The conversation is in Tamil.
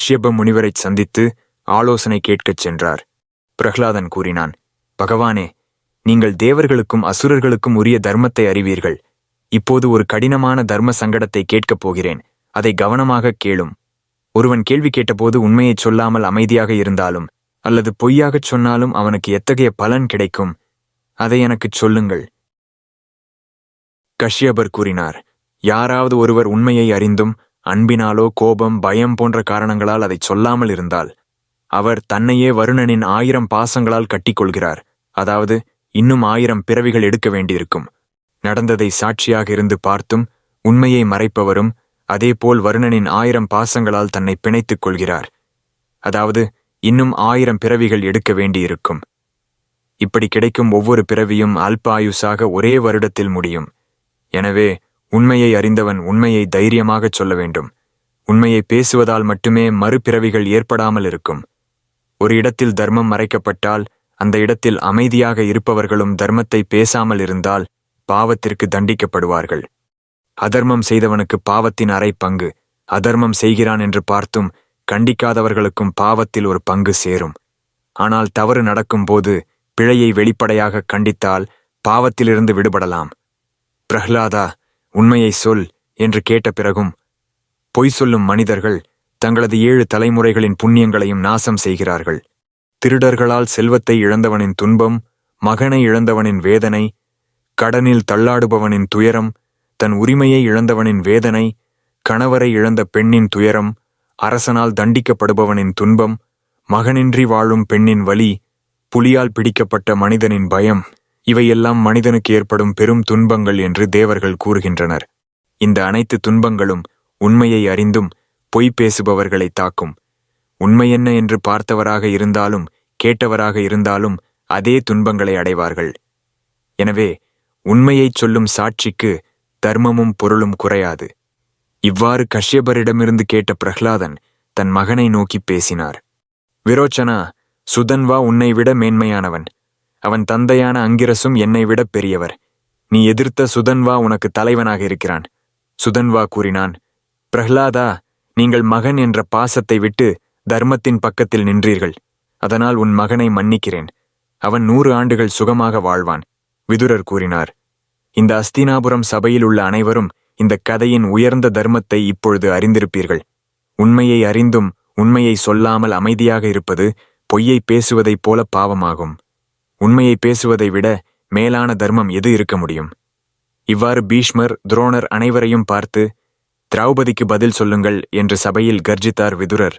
கஷ்யப முனிவரைச் சந்தித்து ஆலோசனை கேட்கச் சென்றார். பிரஹ்லாதன் கூறினான், பகவானே, நீங்கள் தேவர்களுக்கும் அசுரர்களுக்கும் உரிய தர்மத்தை அறிவீர்கள். இப்போது ஒரு கடினமான தர்ம சங்கடத்தை கேட்கப் போகிறேன். அதை கவனமாகக் கேளும். ஒருவன் கேள்வி கேட்டபோது உண்மையைச் சொல்லாமல் அமைதியாக இருந்தாலும் அல்லது பொய்யாகச் சொன்னாலும் அவனுக்கு எத்தகைய பலன் கிடைக்கும்? அதை எனக்குச் சொல்லுங்கள். கஷ்யபர் கூறினார், யாராவது ஒருவர் உண்மையை அறிந்தும் அன்பினாலோ கோபம் பயம் போன்ற காரணங்களால் அதைச் சொல்லாமல் இருந்தால் அவர் தன்னையே வருணனின் 1000 பாசங்களால் கட்டிக்கொள்கிறார். அதாவது இன்னும் 1000 பிறவிகள் எடுக்க வேண்டியிருக்கும். நடந்ததை சாட்சியாக இருந்து பார்த்தும் உண்மையை மறைப்பவரும் அதேபோல் வருணனின் 1000 பாசங்களால் தன்னை பிணைத்துக் கொள்கிறார். அதாவது இன்னும் 1000 பிறவிகள் எடுக்க வேண்டியிருக்கும். இப்படி கிடைக்கும் ஒவ்வொரு பிறவியும் அல்ப ஆயுசாக ஒரே வருடத்தில் முடியும். எனவே உண்மையை அறிந்தவன் உண்மையை தைரியமாகச் சொல்ல வேண்டும். உண்மையை பேசுவதால் மட்டுமே மறுபிறவிகள் ஏற்படாமல் இருக்கும். ஒரு இடத்தில் தர்மம் மறைக்கப்பட்டால் அந்த இடத்தில் அமைதியாக இருப்பவர்களும் தர்மத்தை பேசாமல் இருந்தால் பாவத்திற்கு தண்டிக்கப்படுவார்கள். அதர்மம் செய்தவனுக்கு பாவத்தின் அரை பங்கு, அதர்மம் செய்கிறான் என்று பார்த்தும் கண்டிக்காதவர்களுக்கும் பாவத்தில் ஒரு பங்கு சேரும். ஆனால் தவறு நடக்கும்போது பிழையை வெளிப்படையாக கண்டித்தால் பாவத்திலிருந்து விடுபடலாம். பிரஹ்லாதா, உண்மையை சொல் என்று கேட்ட பிறகும் பொய் சொல்லும் மனிதர்கள் தங்களது 7 தலைமுறைகளின் புண்ணியங்களையும் நாசம் செய்கிறார்கள். திருடர்களால் செல்வத்தை இழந்தவனின் துன்பம், மகனை இழந்தவனின் வேதனை, கடனில் தள்ளாடுபவனின் துயரம், தன் உரிமையை இழந்தவனின் வேதனை, கணவரை இழந்த பெண்ணின் துயரம், அரசனால் தண்டிக்கப்படுபவனின் துன்பம், மகனின்றி வாழும் பெண்ணின் வலி, புலியால் பிடிக்கப்பட்ட மனிதனின் பயம், இவையெல்லாம் மனிதனுக்கு ஏற்படும் பெரும் துன்பங்கள் என்று தேவர்கள் கூறுகின்றனர். இந்த அனைத்து துன்பங்களும் உண்மையை அறிந்தும் பொய் பேசுபவர்களை தாக்கும். உண்மை என்ன என்று பார்த்தவராக இருந்தாலும் கேட்டவராக இருந்தாலும் அதே துன்பங்களை அடைவார்கள். எனவே உண்மையைச் சொல்லும் சாட்சிக்கு தர்மமும் பொருளும் குறையாது. இவ்வாறு கஷ்யபரிடமிருந்து கேட்ட பிரஹ்லாதன் தன் மகனை நோக்கி பேசினார். விரோச்சனா, சுதன்வா உன்னை விட மேன்மையானவன். அவன் தந்தையான அங்கிரசும் என்னை விட பெரியவர். நீ எதிர்த்த சுதன்வா உனக்கு தலைவனாக இருக்கிறான். சுதன்வா கூறினான், பிரஹ்லாதா, நீங்கள் மகன் என்ற பாசத்தை விட்டு தர்மத்தின் பக்கத்தில் நின்றீர்கள். அதனால் உன் மகனை மன்னிக்கிறேன். அவன் 100 ஆண்டுகள் சுகமாக வாழ்வான். விதுரர் கூறினார், இந்த அஸ்தினாபுரம் சபையில் உள்ள அனைவரும் இந்த கதையின் உயர்ந்த தர்மத்தை இப்பொழுது அறிந்திருப்பீர்கள். உண்மையை அறிந்தும் உண்மையை சொல்லாமல் அமைதியாக இருப்பது பொய்யை பேசுவதைப் போல பாவமாகும். உண்மையை பேசுவதை விட மேலான தர்மம் எது இருக்க முடியும்? இவ்வாறு பீஷ்மர், துரோணர் அனைவரையும் பார்த்து, திரௌபதிக்கு பதில் சொல்லுங்கள் என்று சபையில் கர்ஜித்தார் விதுரர்.